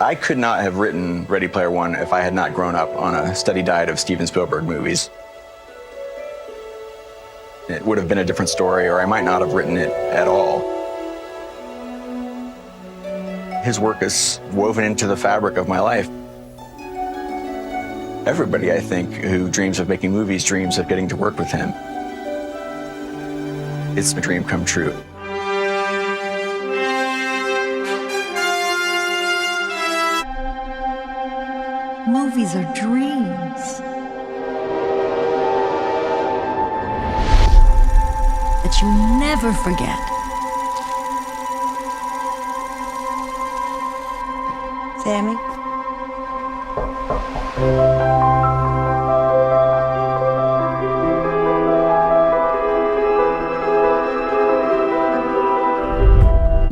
I could not have written Ready Player One if I had not grown up on a steady diet of Steven Spielberg movies. It would have been a different story, or I might not have written it at all. His work is woven into the fabric of my life. Everybody, I think, who dreams of making movies dreams of getting to work with him. It's a dream come true. Movies are dreams that you never forget. Sammy?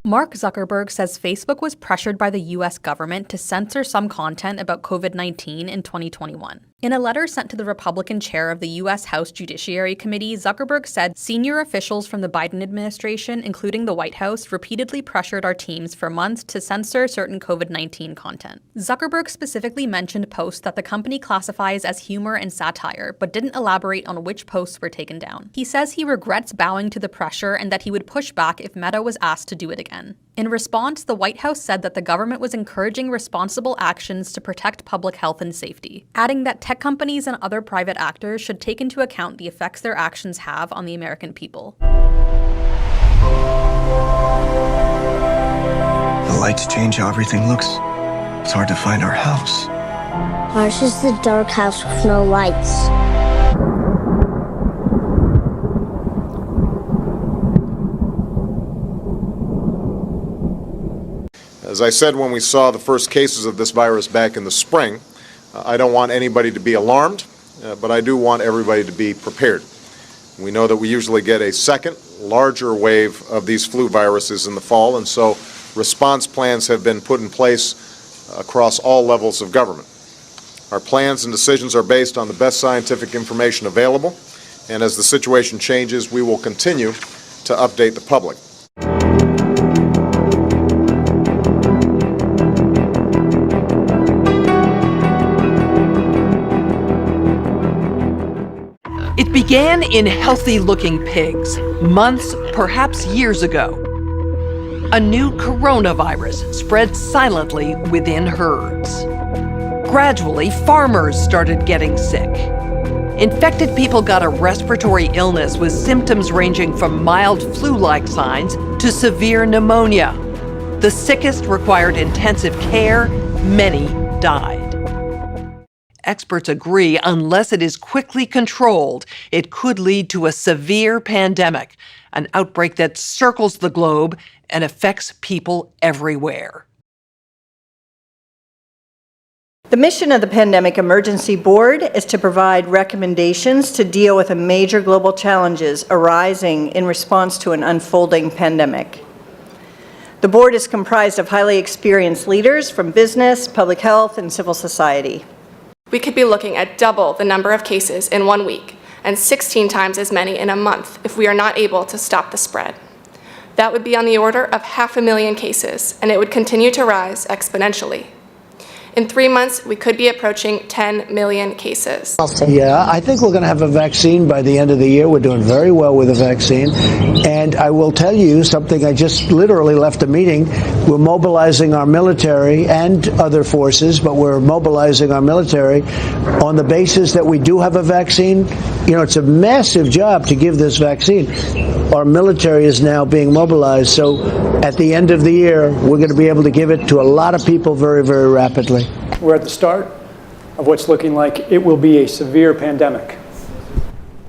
Mark Zuckerberg says Facebook was pressured by the U.S. government to censor some content about COVID-19 in 2021. In a letter sent to the Republican chair of the U.S. House Judiciary Committee, Zuckerberg said senior officials from the Biden administration, including the White House, repeatedly pressured our teams for months to censor certain COVID-19 content. Zuckerberg specifically mentioned posts that the company classifies as humor and satire, but didn't elaborate on which posts were taken down. He says he regrets bowing to the pressure and that he would push back if Meta was asked to do it again. In response, the White House said that the government was encouraging responsible actions to protect public health and safety, adding that tech companies and other private actors should take into account the effects their actions have on the American people. The lights change how everything looks. It's hard to find our house. Ours is the dark house with no lights. As I said when we saw the first cases of this virus back in the spring, I don't want anybody to be alarmed, but I do want everybody to be prepared. We know that we usually get a second, larger wave of these flu viruses in the fall, and so response plans have been put in place across all levels of government. Our plans and decisions are based on the best scientific information available, and as the situation changes, we will continue to update the public. It began in healthy-looking pigs, months, perhaps years ago. A new coronavirus spread silently within herds. Gradually, farmers started getting sick. Infected people got a respiratory illness with symptoms ranging from mild flu-like signs to severe pneumonia. The sickest required intensive care. Many died. Experts agree, unless it is quickly controlled, it could lead to a severe pandemic, an outbreak that circles the globe and affects people everywhere. The mission of the Pandemic Emergency Board is to provide recommendations to deal with the major global challenges arising in response to an unfolding pandemic. The board is comprised of highly experienced leaders from business, public health, and civil society. We could be looking at double the number of cases in 1 week and 16 times as many in a month if we are not able to stop the spread. That would be on the order of 500,000 cases, and it would continue to rise exponentially. In 3 months, we could be approaching 10 million cases. Yeah, I think we're going to have a vaccine by the end of the year. We're doing very well with a vaccine. And I will tell you something, I just literally left a meeting. We're mobilizing our military and other forces, but we're mobilizing our military on the basis that we do have a vaccine. You know, it's a massive job to give this vaccine. Our military is now being mobilized. So at the end of the year, we're going to be able to give it to a lot of people very, very rapidly. We're at the start of what's looking like it will be a severe pandemic.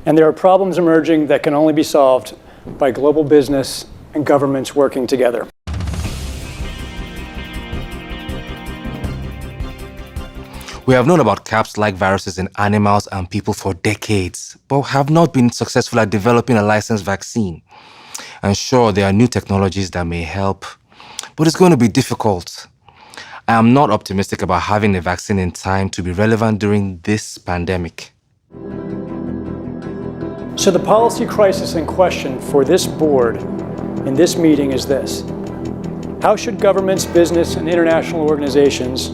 And there are problems emerging that can only be solved by global business and governments working together. We have known about CAPS-like viruses in animals and people for decades, but have not been successful at developing a licensed vaccine. And sure, there are new technologies that may help, but it's going to be difficult. I am not optimistic about having a vaccine in time to be relevant during this pandemic. So the policy crisis in question for this board in this meeting is this. How should governments, business, and international organizations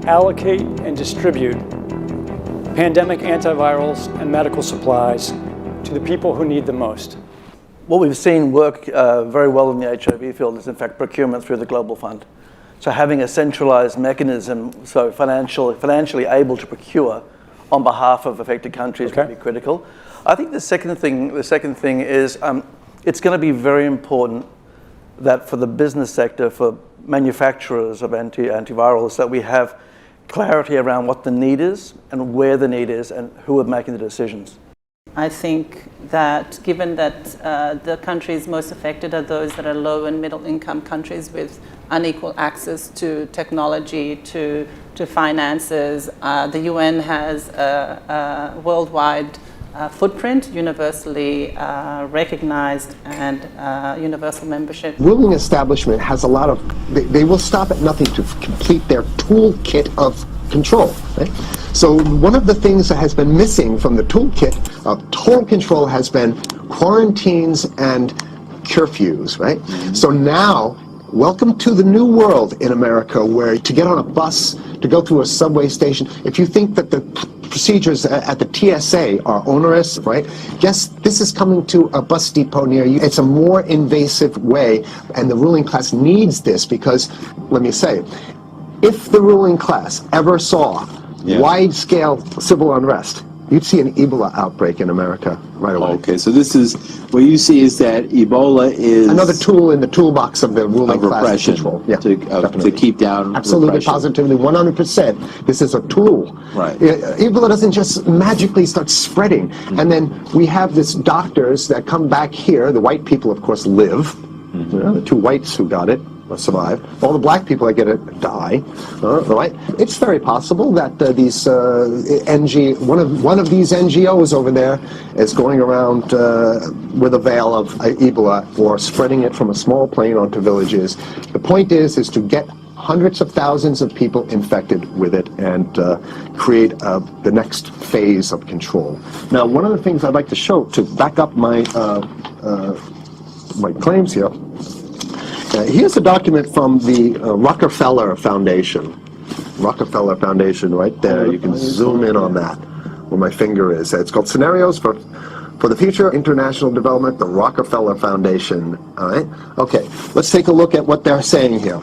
allocate and distribute pandemic antivirals and medical supplies to the people who need them most? What we've seen work very well in the HIV field is, in fact, procurement through the Global Fund. So having a centralized mechanism, so financially able to procure on behalf of affected countries would be critical. I think the second thing is it's going to be very important that for the business sector, for manufacturers of antivirals, that we have clarity around what the need is and where the need is and who are making the decisions. I think that given that the countries most affected are those that are low and middle income countries with unequal access to technology, to finances, the UN has a worldwide footprint, universally recognized, and universal membership. Ruling establishment has a lot of, they will stop at nothing to complete their toolkit of control. Right? So one of the things that has been missing from the toolkit of total control has been quarantines and curfews, right? So now, welcome to the new world in America, where to get on a bus, to go through a subway station, if you think that the procedures at the TSA are onerous, right? Guess this is coming to a bus depot near you. It's a more invasive way, and the ruling class needs this because, let me say, if the ruling class ever saw wide-scale civil unrest, you'd see an Ebola outbreak in America right away. Okay, so this is, what you see is that Ebola is another tool in the toolbox of the ruling class control. Yeah, to keep down absolutely, repression. positively, 100%. This is a tool. Right. Ebola doesn't just magically start spreading. And then we have this doctors that come back here. The white people, of course, live. You know, the two whites who got it survive. All the black people that get it die. Right? It's very possible that these one of these NGOs over there is going around with a veil of Ebola or spreading it from a small plane onto villages. The point is to get hundreds of thousands of people infected with it and create the next phase of control. Now, one of the things I'd like to show to back up my my claims here. Here's a document from the Rockefeller Foundation. Rockefeller Foundation, right there. You can zoom in on that, where my finger is. It's called Scenarios for the Future International Development, the Rockefeller Foundation. All right? Okay, let's take a look at what they're saying here.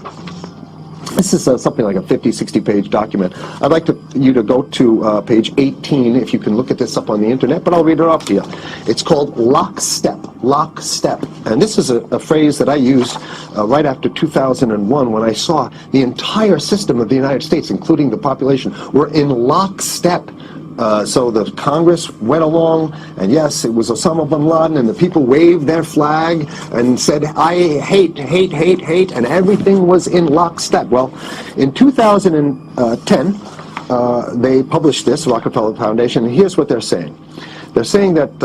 This is something like a 50, 60-page document. I'd like you to go to page 18, if you can look at this up on the internet, but I'll read it off to you. It's called Lockstep. Lockstep. And this is a phrase that I used right after 2001 when I saw the entire system of the United States, including the population, were in lockstep. So the Congress went along, and yes, it was Osama bin Laden, and the people waved their flag and said, I hate, hate, hate, hate, and everything was in lockstep. Well, in 2010, they published this, Rockefeller Foundation, and here's what they're saying. They're saying that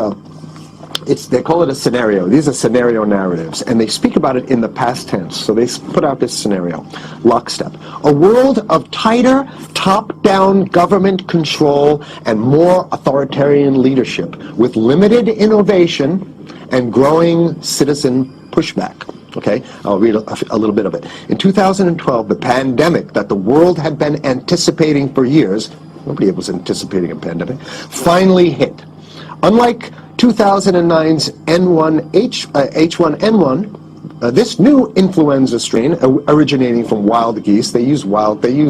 they call it a scenario. These are scenario narratives, and they speak about it in the past tense. So they put out this scenario, Lockstep. A world of tighter, top-down government control and more authoritarian leadership with limited innovation and growing citizen pushback. Okay, I'll read a little bit of it. In 2012, the pandemic that the world had been anticipating for years, nobody was anticipating a pandemic, finally hit. Unlike 2009's H1N1, this new influenza strain originating from wild geese, they use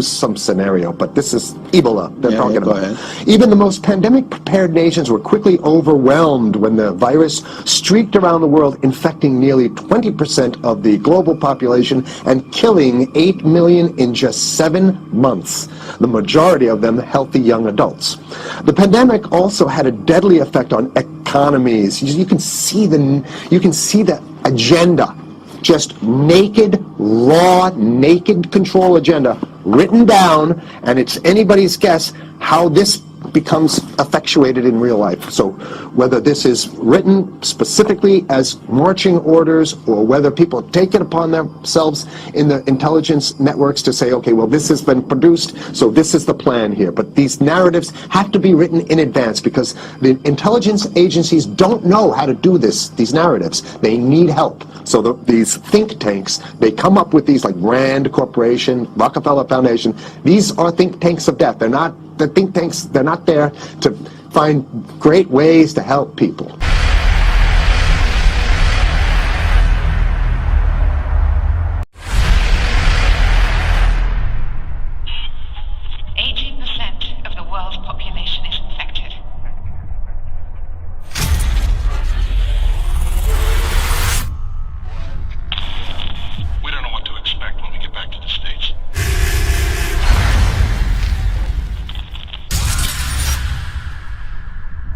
some scenario, but this is Ebola they're talking about. Even the most pandemic-prepared nations were quickly overwhelmed when the virus streaked around the world, infecting nearly 20% of the global population and killing 8 million in just 7 months, the majority of them healthy young adults. The pandemic also had a deadly effect on economies. You can see the agenda. Just naked, raw, naked control agenda written down, and it's anybody's guess how this becomes effectuated in real life. So whether this is written specifically as marching orders or whether people take it upon themselves in the intelligence networks to say, okay, well, this has been produced, so this is the plan here. But these narratives have to be written in advance because the intelligence agencies don't know how to do these narratives. They need help. So these think tanks, they come up with these like Rand Corporation, Rockefeller Foundation. These are think tanks of death. They're not the think tanks, they're not there to find great ways to help people.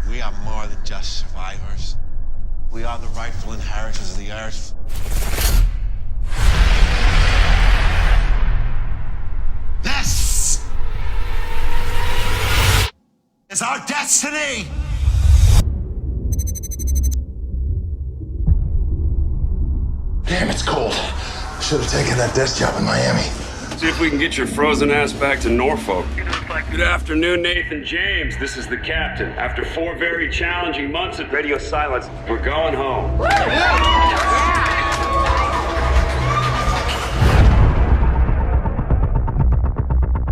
We are more than just survivors. We are the rightful inheritors of the earth. This is our destiny! Damn, it's cold. Should have taken that desk job in Miami. See if we can get your frozen ass back to Norfolk. Good afternoon, Nathan James. This is the captain. After 4 very challenging months of radio silence, we're going home.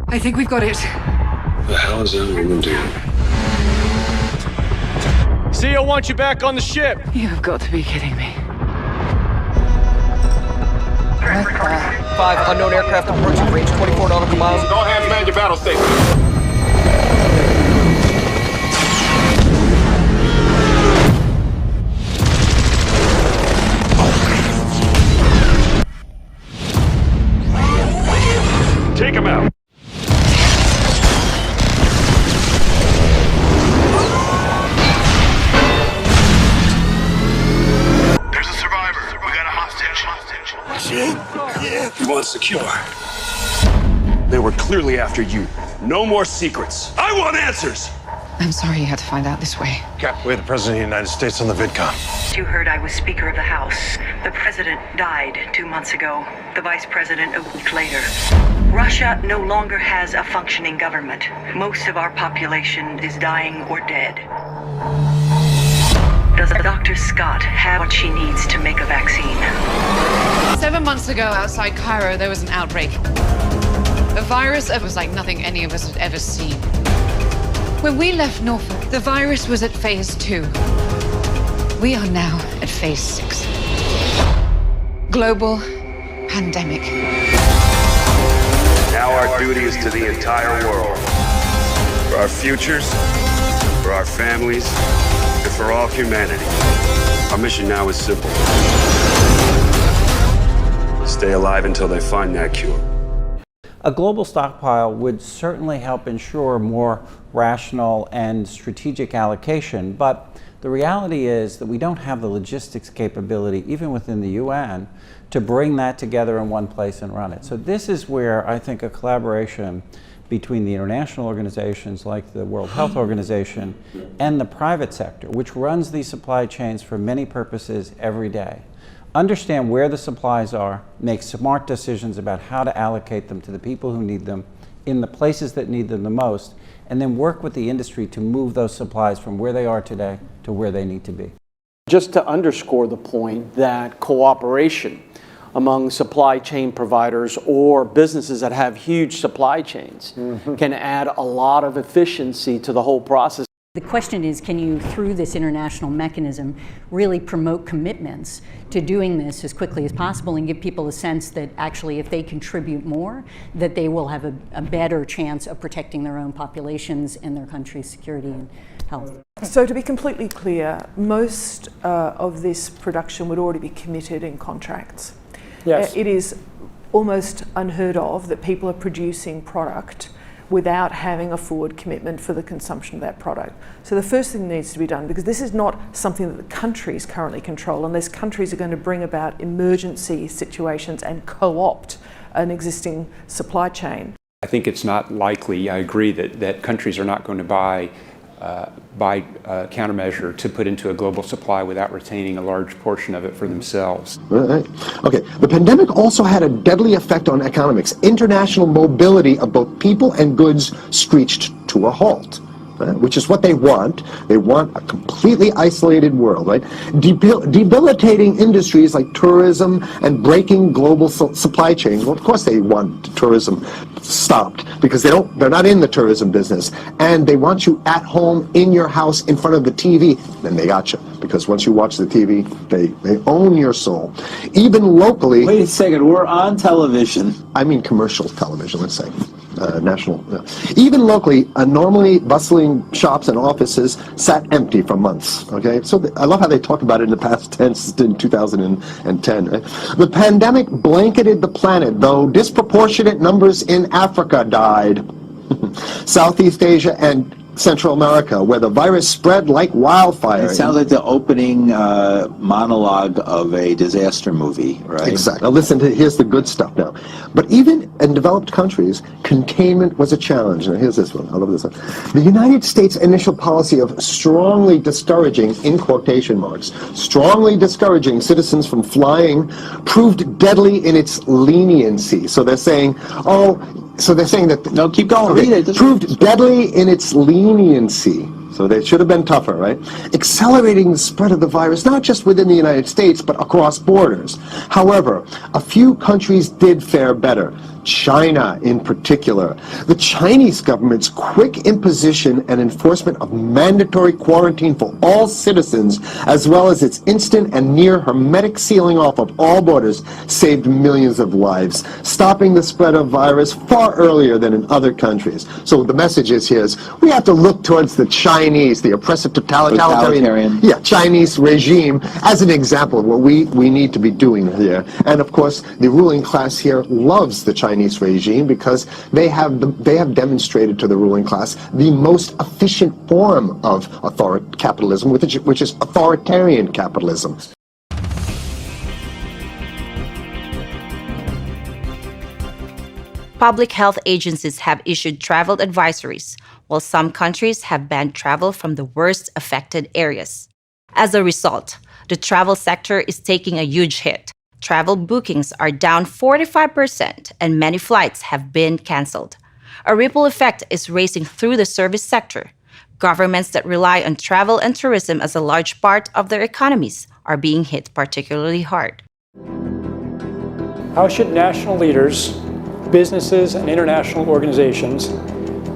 I think we've got it. The hell is that woman doing? CEO wants you back on the ship. You've got to be kidding me. 5 unknown aircraft approaching, range 24 nautical miles. Go ahead and man your battle station. Take him out. There's a survivor. We got a hostage. You want secure. They were clearly after you. No more secrets. I want answers! I'm sorry you had to find out this way. Cap, we had the President of the United States on the VidCom. You heard I was Speaker of the House. The President died 2 months ago. The Vice President a week later. Russia no longer has a functioning government. Most of our population is dying or dead. Does Dr. Scott have what she needs to make a vaccine? 7 months ago, outside Cairo, there was an outbreak. A virus that was like nothing any of us had ever seen. When we left Norfolk, the virus was at phase 2. We are now at phase 6. Global pandemic. Now our duty is to the entire world. For our futures, for our families, and for all humanity. Our mission now is simple. Stay alive until they find that cure. A global stockpile would certainly help ensure more rational and strategic allocation, but the reality is that we don't have the logistics capability, even within the UN, to bring that together in one place and run it. So this is where I think a collaboration between the international organizations like the World Health Organization and the private sector, which runs these supply chains for many purposes every day, understand where the supplies are, make smart decisions about how to allocate them to the people who need them in the places that need them the most, and then work with the industry to move those supplies from where they are today to where they need to be. Just to underscore the point that cooperation among supply chain providers or businesses that have huge supply chains can add a lot of efficiency to the whole process. The question is, can you, through this international mechanism, really promote commitments to doing this as quickly as possible and give people a sense that actually if they contribute more, that they will have a better chance of protecting their own populations and their country's security and health. So to be completely clear, most of this production would already be committed in contracts. Yes. It is almost unheard of that people are producing product without having a forward commitment for the consumption of that product. So the first thing that needs to be done, because this is not something that the countries currently control, unless countries are going to bring about emergency situations and co-opt an existing supply chain. I think it's not likely, I agree, that countries are not going to buy countermeasure to put into a global supply without retaining a large portion of it for themselves. Right. Okay, the pandemic also had a deadly effect on economics. International mobility of both people and goods screeched to a halt. Which is what they want. They want a completely isolated world, right? Debilitating industries like tourism and breaking global supply chains. Well, of course they want tourism stopped because they're not in the tourism business, and they want you at home in your house in front of the TV. Then they got you, because once you watch the TV, they own your soul. Even locally. Wait a second, we're on television. I mean commercial television, let's say. National. Even locally, normally bustling shops and offices sat empty for months. Okay, so I love how they talk about it in the past tense in 2010. Right? The pandemic blanketed the planet, though disproportionate numbers in Africa died. Southeast Asia and Central America, where the virus spread like wildfire. It sounds like the opening monologue of a disaster movie, right? Exactly. Now listen, here's the good stuff now. But even in developed countries, containment was a challenge. Now here's this one. I love this one. The United States' initial policy of strongly discouraging, in quotation marks, strongly discouraging citizens from flying proved deadly in its leniency. So they're saying, that no, keep going. Read it. Proved deadly in its leniency. So they should have been tougher, right? Accelerating the spread of the virus, not just within the United States, but across borders. However, a few countries did fare better. China in particular. The Chinese government's quick imposition and enforcement of mandatory quarantine for all citizens, as well as its instant and near hermetic sealing off of all borders, saved millions of lives, stopping the spread of virus far earlier than in other countries. So the message is here is we have to look towards the Chinese, the oppressive totalitarian Chinese regime as an example of what we need to be doing here. And of course, the ruling class here loves the Chinese regime because they have demonstrated to the ruling class the most efficient form of capitalism, which is authoritarian capitalism. Public health agencies have issued travel advisories, while some countries have banned travel from the worst affected areas. As a result, the travel sector is taking a huge hit. Travel bookings are down 45%, and many flights have been canceled. A ripple effect is racing through the service sector. Governments that rely on travel and tourism as a large part of their economies are being hit particularly hard. How should national leaders, businesses, and international organizations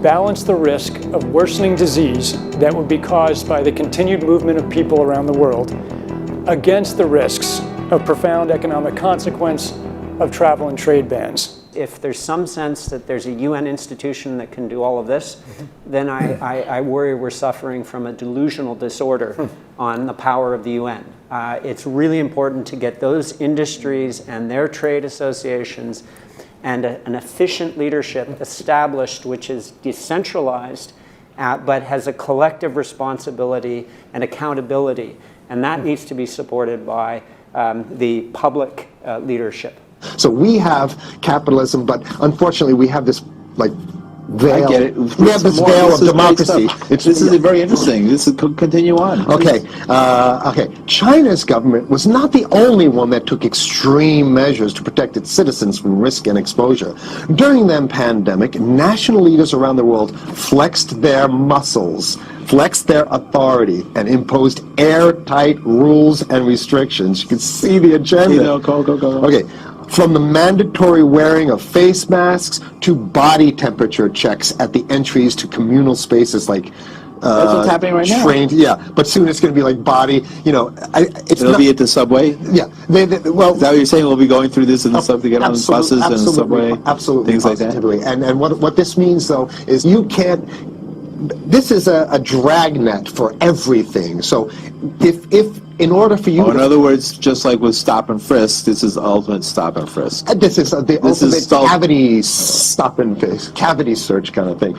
balance the risk of worsening disease that would be caused by the continued movement of people around the world against the risks of profound economic consequence of travel and trade bans? If there's some sense that there's a UN institution that can do all of this, then I worry we're suffering from a delusional disorder on the power of the UN. It's really important to get those industries and their trade associations and an efficient leadership established, which is decentralized, but has a collective responsibility and accountability. And that needs to be supported by the public leadership. So we have capitalism, but unfortunately we have this veil. I get it. We have this veil of democracy. This is very interesting. This is continue on. Okay. China's government was not the only one that took extreme measures to protect its citizens from risk and exposure. During the pandemic, national leaders around the world flexed their muscles, flexed their authority, and imposed airtight rules and restrictions. You can see the agenda. Go. Okay. From the mandatory wearing of face masks to body temperature checks at the entries to communal spaces like that's what's happening right now. Yeah, but soon it's going to be like body. It'll be at the subway. Yeah, well, is that what you're saying? We'll be going through this in the subway, to get on buses and the subway, things like that. And what this means though is you can't. This is a dragnet for everything. So if in order for you in other words, just like with stop and frisk, this is ultimate stop and frisk. This is the ultimate cavity stop and frisk, cavity search kind of thing.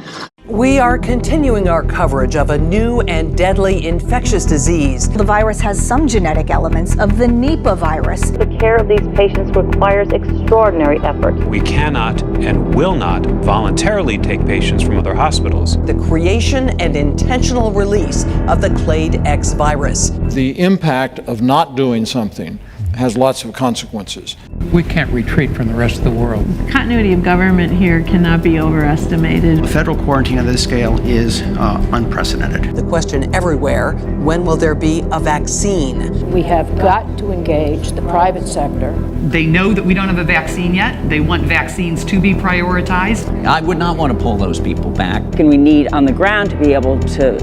We are continuing our coverage of a new and deadly infectious disease. The virus has some genetic elements of the Nipah virus. The care of these patients requires extraordinary effort. We cannot and will not voluntarily take patients from other hospitals. The creation and intentional release of the Clade X virus. The impact of not doing something has lots of consequences. We can't retreat from the rest of the world. Continuity of government here cannot be overestimated. Federal quarantine of this scale is unprecedented. The question everywhere, when will there be a vaccine? We have got to engage the private sector. They know that we don't have a vaccine yet. They want vaccines to be prioritized. I would not want to pull those people back. And we need on the ground to be able to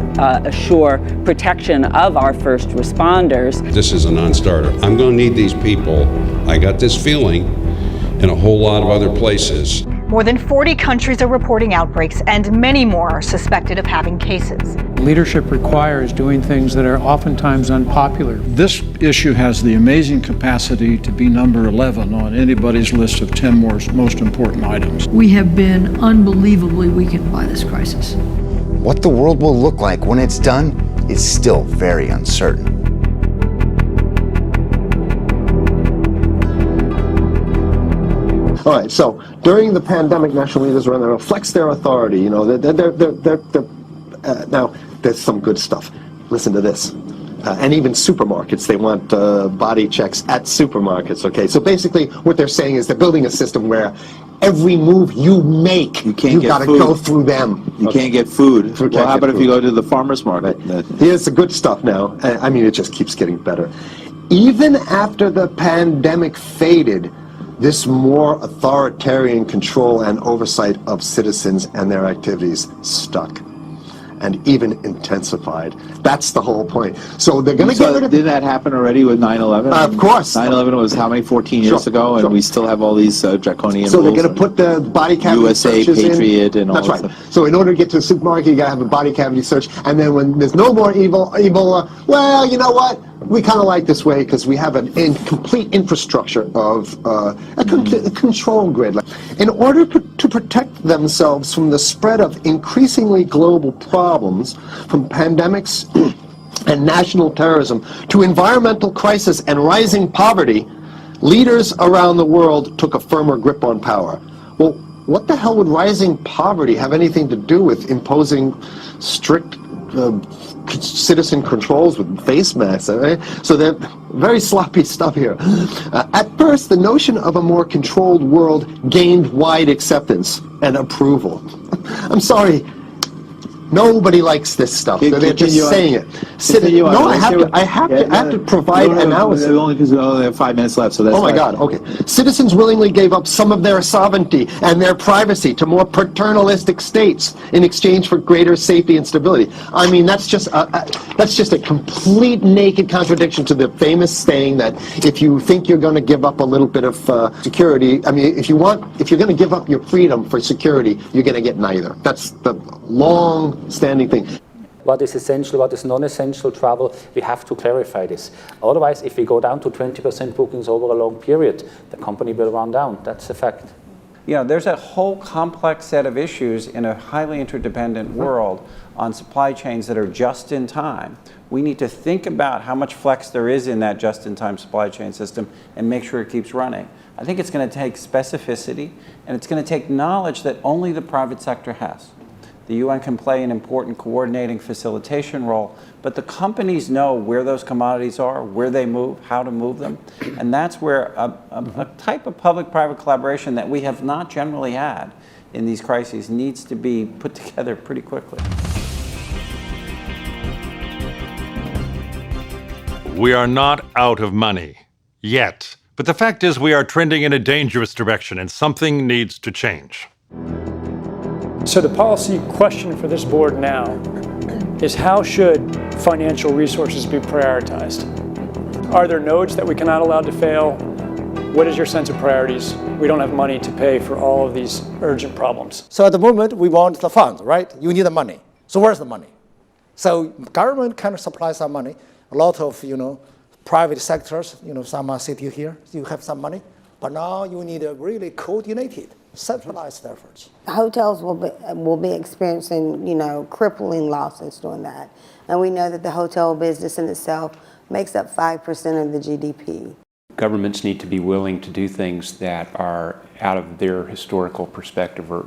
assure protection of our first responders. This is a non-starter. I'm going to need these people. I got this feeling in a whole lot of other places. More than 40 countries are reporting outbreaks, and many more are suspected of having cases. Leadership requires doing things that are oftentimes unpopular. This issue has the amazing capacity to be number 11 on anybody's list of 10 most important items. We have been unbelievably weakened by this crisis. What the world will look like when it's done is still very uncertain. All right, so during the pandemic, national leaders around there flex their authority. You know, now there's some good stuff. Listen to this. And even supermarkets, they want body checks at supermarkets, okay? So basically what they're saying is they're building a system where every move you make, you got to go through them. You can't get food. Well, how about if you go to the farmer's market? Here's the good stuff now. I mean, it just keeps getting better. Even after the pandemic faded, this more authoritarian control and oversight of citizens and their activities stuck and even intensified. That's the whole point. So they're going to get rid of... Did that happen already with 9/11? Of course. 9/11 was how many, 14 years ago, and we still have all these draconian So rules. they're going to put the body cavity USA, searches Patriot, in. and all That's that right. stuff. So in order to get to the supermarket, you got to have a body cavity search, and then when there's no more Ebola, well, you know what? We kind of like this way because we have a complete infrastructure of a control grid. In order to protect themselves from the spread of increasingly global problems, from pandemics and national terrorism to environmental crisis and rising poverty, leaders around the world took a firmer grip on power. Well, what the hell would rising poverty have anything to do with imposing strict citizen controls with face masks? Right? So they're very sloppy stuff here. At first, the notion of a more controlled world gained wide acceptance and approval. I'm sorry, nobody likes this stuff. They're just saying it. No, I have to provide analysis. Only because we only have 5 minutes left, so that's Oh my God, okay. Citizens willingly gave up some of their sovereignty and their privacy to more paternalistic states in exchange for greater safety and stability. I mean, that's just a complete naked contradiction to the famous saying that if you think you're going to give up a little bit of security, I mean, if you're going to give up your freedom for security, you're going to get neither. That's the long-standing thing. What is essential, what is non-essential travel, we have to clarify this. Otherwise, if we go down to 20% bookings over a long period, the company will run down. That's a fact. You know, there's a whole complex set of issues in a highly interdependent world on supply chains that are just in time. We need to think about how much flex there is in that just-in-time supply chain system and make sure it keeps running. I think it's going to take specificity, and it's going to take knowledge that only the private sector has. The UN can play an important coordinating facilitation role, but the companies know where those commodities are, where they move, how to move them, and that's where a type of public-private collaboration that we have not generally had in these crises needs to be put together pretty quickly. We are not out of money yet, but the fact is we are trending in a dangerous direction and something needs to change. So the policy question for this board now is how should financial resources be prioritized? Are there nodes that we cannot allow to fail? What is your sense of priorities? We don't have money to pay for all of these urgent problems. So at the moment, we want the funds, right? You need the money. So where's the money? So government can supply some money. A lot of, private sectors, some are sitting here, you have some money. But now you need a really coordinated centralized efforts. Hotels will be experiencing, crippling losses doing that. And we know that the hotel business in itself makes up 5% of the GDP. Governments need to be willing to do things that are out of their historical perspective, or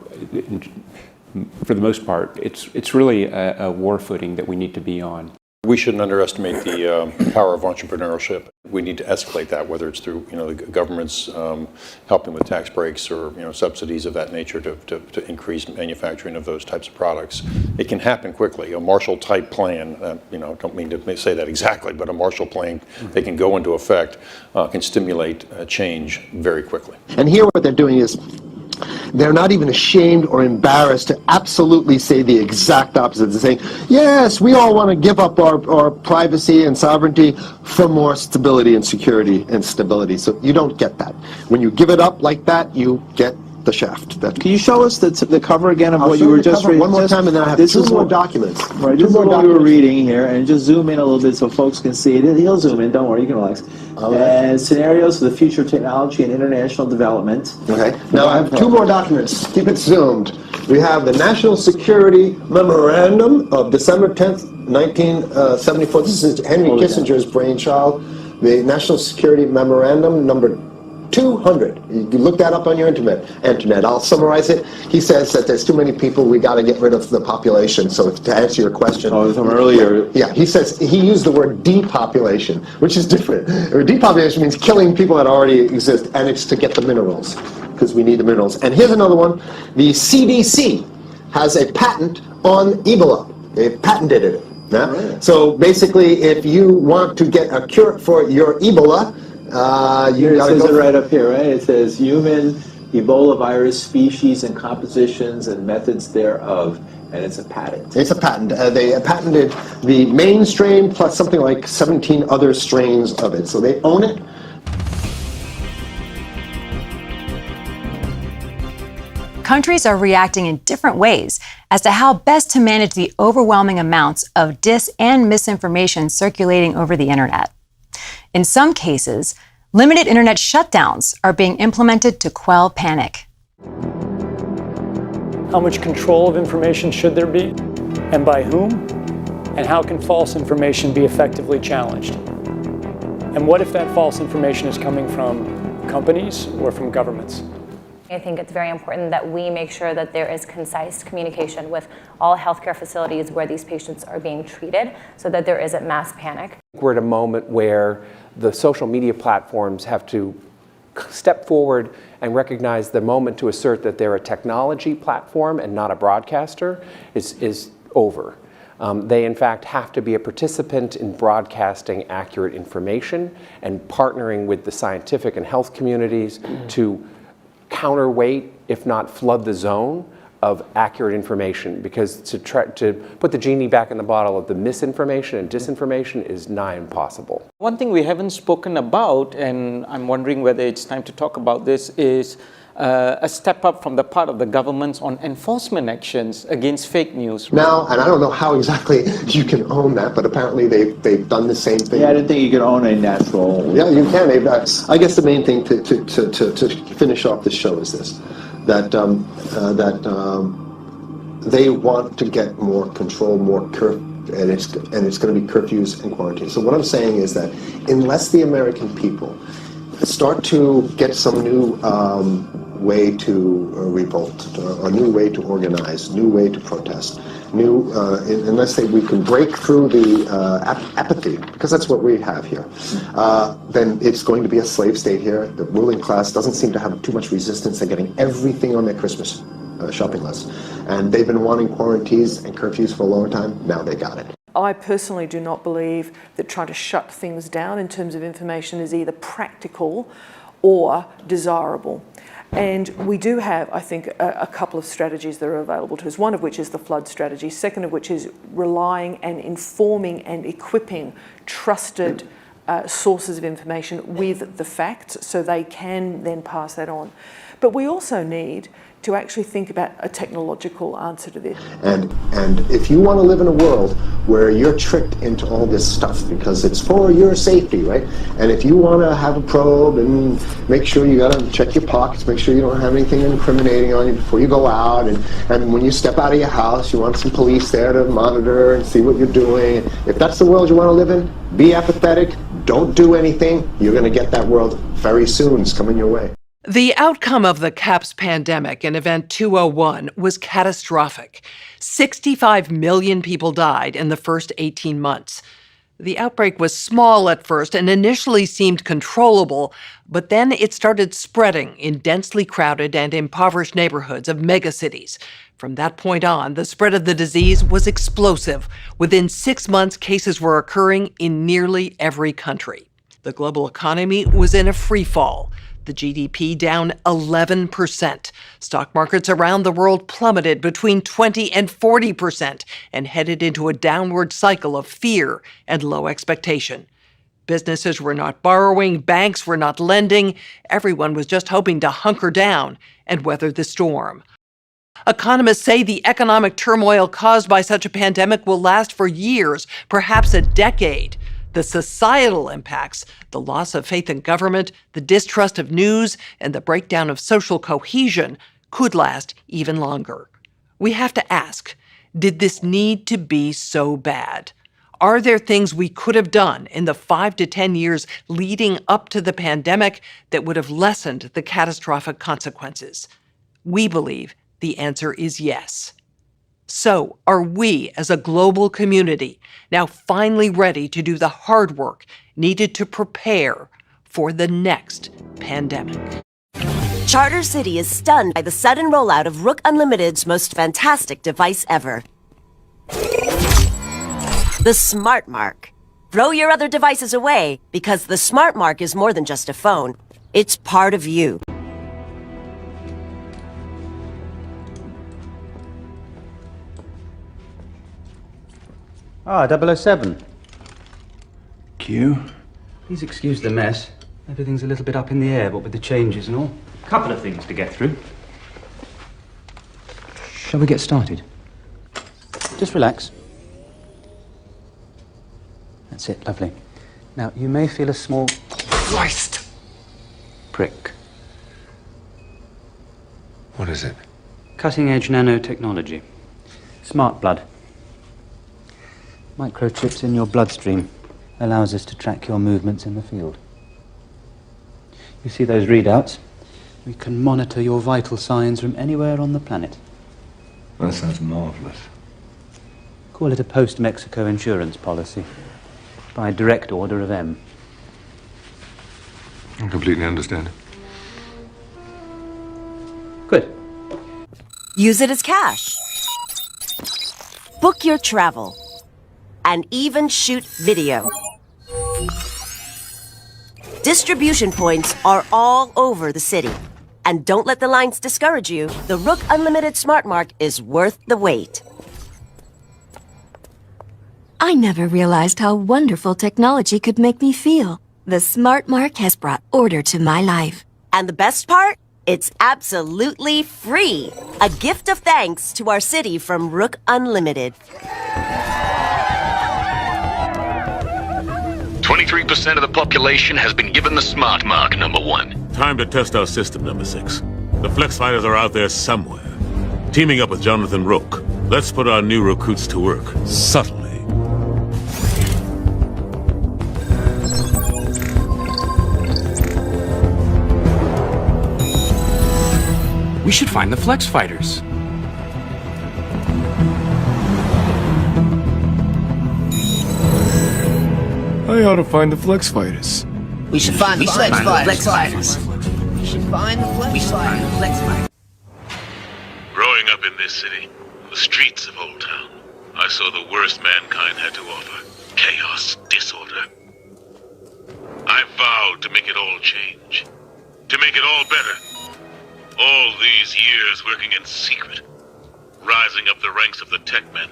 for the most part, it's really a war footing that we need to be on. We shouldn't underestimate the power of entrepreneurship. We need to escalate that, whether it's through the government's helping with tax breaks or subsidies of that nature to increase manufacturing of those types of products. It can happen quickly. A Marshall-type plan, don't mean to say that exactly, but a Marshall Plan that can go into effect can stimulate change very quickly. And here what they're doing is they're not even ashamed or embarrassed to absolutely say the exact opposite. They're saying, yes, we all want to give up our privacy and sovereignty for more stability and security and stability. So you don't get that. When you give it up like that, you get the shaft. Can you show us the cover again of what you were just reading? One more time, and then I have two more documents. Right, this is what we were reading here, and just zoom in a little bit so folks can see it. He'll zoom in, don't worry, you can relax. And scenarios for the future of technology and international development. Okay, now I have two more documents. Keep it zoomed. We have the National Security Memorandum of December 10th, 1974. This is Henry Kissinger's brainchild. The National Security Memorandum number 200. You can look that up on your internet. I'll summarize it. He says that there's too many people, we got to get rid of the population. So to answer your question. Oh, from earlier. Yeah, he says, he used the word depopulation, which is different. Depopulation means killing people that already exist, and it's to get the minerals, because we need the minerals. And here's another one. The CDC has a patent on Ebola. They patented it. Yeah? Right. So basically, if you want to get a cure for your Ebola, it says it right up here, right? It says human Ebola virus species and compositions and methods thereof, and it's a patent. It's a patent. They patented the main strain plus something like 17 other strains of it. So they own it. Countries are reacting in different ways as to how best to manage the overwhelming amounts of dis and misinformation circulating over the internet. In some cases, limited internet shutdowns are being implemented to quell panic. How much control of information should there be, and by whom? And how can false information be effectively challenged? And what if that false information is coming from companies or from governments? I think it's very important that we make sure that there is concise communication with all healthcare facilities where these patients are being treated so that there isn't mass panic. We're at a moment where the social media platforms have to step forward and recognize the moment to assert that they're a technology platform and not a broadcaster is over. They, in fact, have to be a participant in broadcasting accurate information and partnering with the scientific and health communities to counterweight, if not flood the zone of accurate information, because to put the genie back in the bottle of the misinformation and disinformation is nigh impossible. One thing we haven't spoken about, and I'm wondering whether it's time to talk about this, is a step up from the part of the governments on enforcement actions against fake news. Now, and I don't know how exactly you can own that, but apparently they've done the same thing. Yeah, I didn't think you could own a natural. Yeah, you can. I guess the main thing to finish off this show is this: that they want to get more control, more and it's going to be curfews and quarantine. So what I'm saying is that unless the American people start to get some new way to revolt, a new way to organize, new way to protest, unless we can break through the apathy, because that's what we have here, then it's going to be a slave state here. The ruling class doesn't seem to have too much resistance. They're getting everything on their Christmas shopping list. And they've been wanting quarantines and curfews for a long time. Now they got it. I personally do not believe that trying to shut things down in terms of information is either practical or desirable. And we do have, I think, a couple of strategies that are available to us, one of which is the flood strategy, second of which is relying and informing and equipping trusted sources of information with the facts so they can then pass that on. But we also need to actually think about a technological answer to this. And if you want to live in a world where you're tricked into all this stuff because it's for your safety, right? And if you want to have a probe and make sure you got to check your pockets, make sure you don't have anything incriminating on you before you go out, and when you step out of your house, you want some police there to monitor and see what you're doing. If that's the world you want to live in, be apathetic, don't do anything. You're going to get that world very soon. It's coming your way. The outcome of the CAPS pandemic in Event 201 was catastrophic. 65 million people died in the first 18 months. The outbreak was small at first and initially seemed controllable, but then it started spreading in densely crowded and impoverished neighborhoods of megacities. From that point on, the spread of the disease was explosive. Within 6 months, cases were occurring in nearly every country. The global economy was in a free fall. The GDP down 11%. Stock markets around the world plummeted between 20 and 40% and headed into a downward cycle of fear and low expectation. Businesses were not borrowing, banks were not lending. Everyone was just hoping to hunker down and weather the storm. Economists say the economic turmoil caused by such a pandemic will last for years, perhaps a decade. The societal impacts, the loss of faith in government, the distrust of news, and the breakdown of social cohesion could last even longer. We have to ask, did this need to be so bad? Are there things we could have done in the 5 to 10 years leading up to the pandemic that would have lessened the catastrophic consequences? We believe the answer is yes. So, are we, as a global community, now finally ready to do the hard work needed to prepare for the next pandemic? Charter City is stunned by the sudden rollout of Rook Unlimited's most fantastic device ever. The Smart Mark. Throw your other devices away, because the Smart Mark is more than just a phone. It's part of you. Ah, 007. Q? Please excuse the mess. Everything's a little bit up in the air, what with the changes and all. Couple of things to get through. Shall we get started? Just relax. That's it, lovely. Now, you may feel a small... Christ! Prick. What is it? Cutting-edge nanotechnology. Smart blood. Microchips in your bloodstream allows us to track your movements in the field. You see those readouts? We can monitor your vital signs from anywhere on the planet. That sounds marvelous. Call it a post-Mexico insurance policy. By direct order of M. I completely understand. Good. Use it as cash. Book your travel. And even shoot video. Distribution points are all over the city. And don't let the lines discourage you. The Rook Unlimited Smart Mark is worth the wait. I never realized how wonderful technology could make me feel. The Smart Mark has brought order to my life. And the best part? It's absolutely free. A gift of thanks to our city from Rook Unlimited. 23% of the population has been given the Smart Mark, #1. Time to test our system, #6. The Flex Fighters are out there somewhere. Teaming up with Jonathan Rook. Let's put our new recruits to work, subtly. We should find the Flex Fighters. I ought to find the Flex Fighters. We should find the Flex Fighters. We should find the Flex Fighters. Growing up in this city, the streets of Old Town, I saw the worst mankind had to offer. Chaos, disorder. I vowed to make it all change. To make it all better. All these years working in secret. Rising up the ranks of the tech men.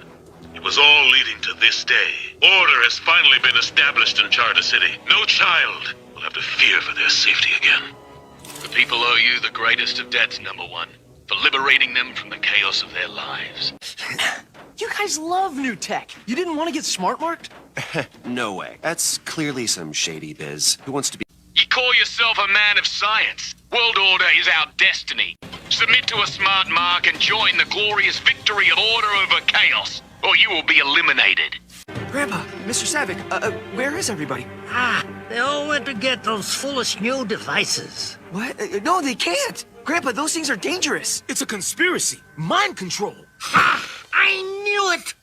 It was all leading to this day. Order has finally been established in Charter City. No child will have to fear for their safety again. The people owe you the greatest of debts, number one, for liberating them from the chaos of their lives. You guys love new tech. You didn't want to get smart marked? No way. That's clearly some shady biz. Who wants to be... You call yourself a man of science. World order is our destiny. Submit to a smart mark and join the glorious victory of order over chaos, or you will be eliminated. Grandpa, Mr. Savick, where is everybody? They all went to get those foolish new devices. What? No, they can't. Grandpa, those things are dangerous. It's a conspiracy. Mind control. I knew it!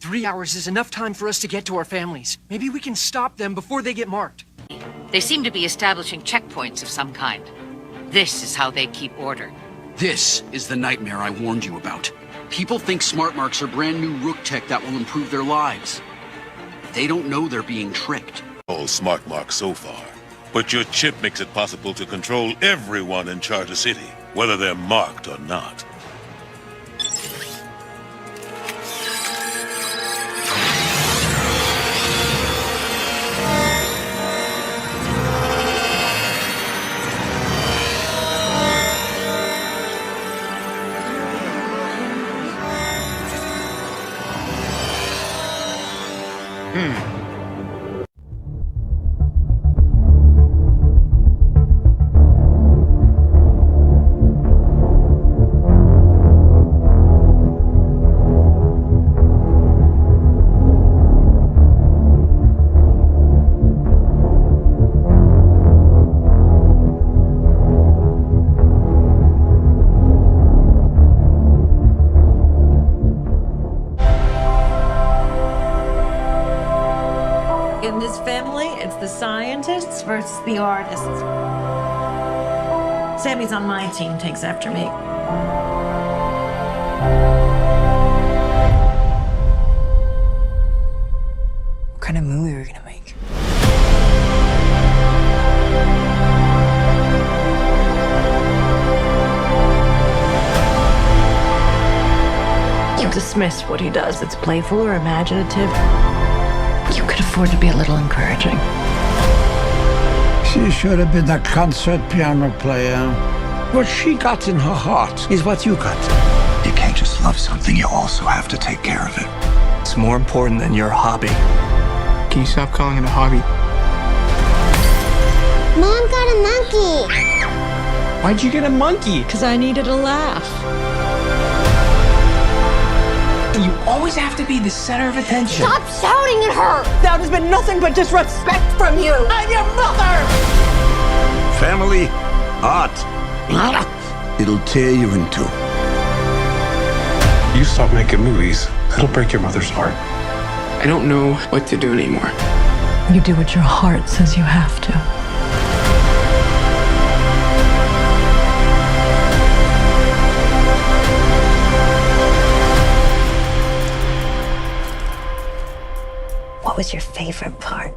3 hours is enough time for us to get to our families. Maybe we can stop them before they get marked. They seem to be establishing checkpoints of some kind. This is how they keep order. This is the nightmare I warned you about. People think smart marks are brand new rook tech that will improve their lives. They don't know they're being tricked. All smart marks so far. But your chip makes it possible to control everyone in Charter City, whether they're marked or not. In this family, it's the scientists versus the artists. Sammy's on my team, takes after me. What kind of movie are we gonna make? You dismiss what he does. It's playful or imaginative. You could afford to be a little encouraging. She should have been a concert piano player. What she got in her heart is what you got. You can't just love something, you also have to take care of it. It's more important than your hobby. Can you stop calling it a hobby? Mom got a monkey. Why'd you get a monkey? Because I needed a laugh. You always have to be the center of attention. Stop shouting at her! That has been nothing but disrespect from you. I'm your mother! Family, art. It'll tear you in two. You stop making movies, it'll break your mother's heart. I don't know what to do anymore. You do what your heart says you have to. What was your favorite part?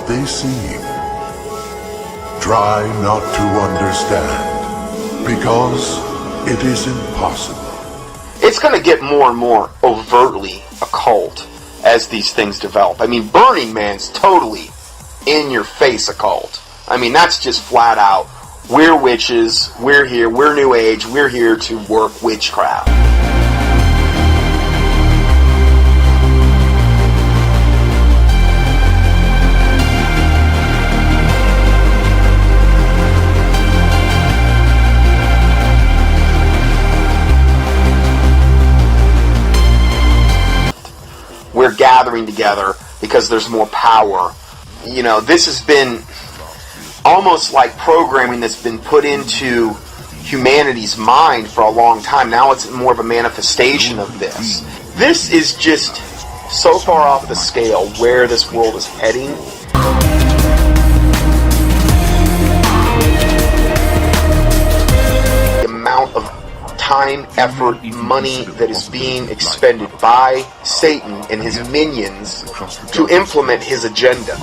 They seem. Try not to understand, because it is impossible. It's going to get more and more overtly occult as these things develop. I mean, Burning Man's totally in-your-face occult. I mean, that's just flat out, we're witches, we're here, we're New Age, we're here to work witchcraft. gathering together because there's more power. You know, this has been almost like programming that's been put into humanity's mind for a long time. Now it's more of a manifestation of this. This is just so far off the scale where this world is heading. The amount of time, effort, money that is being expended by Satan and his minions to implement his agenda.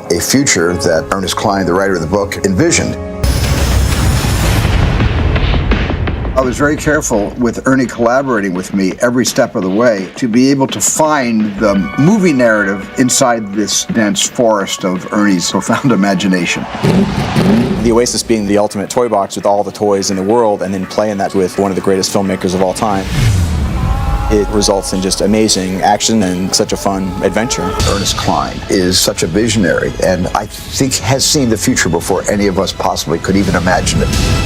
A future that Ernest Cline, the writer of the book, envisioned. I was very careful with Ernie collaborating with me every step of the way to be able to find the movie narrative inside this dense forest of Ernie's profound imagination. The Oasis being the ultimate toy box with all the toys in the world, and then playing that with one of the greatest filmmakers of all time. It results in just amazing action and such a fun adventure. Ernest Cline is such a visionary, and I think has seen the future before any of us possibly could even imagine it.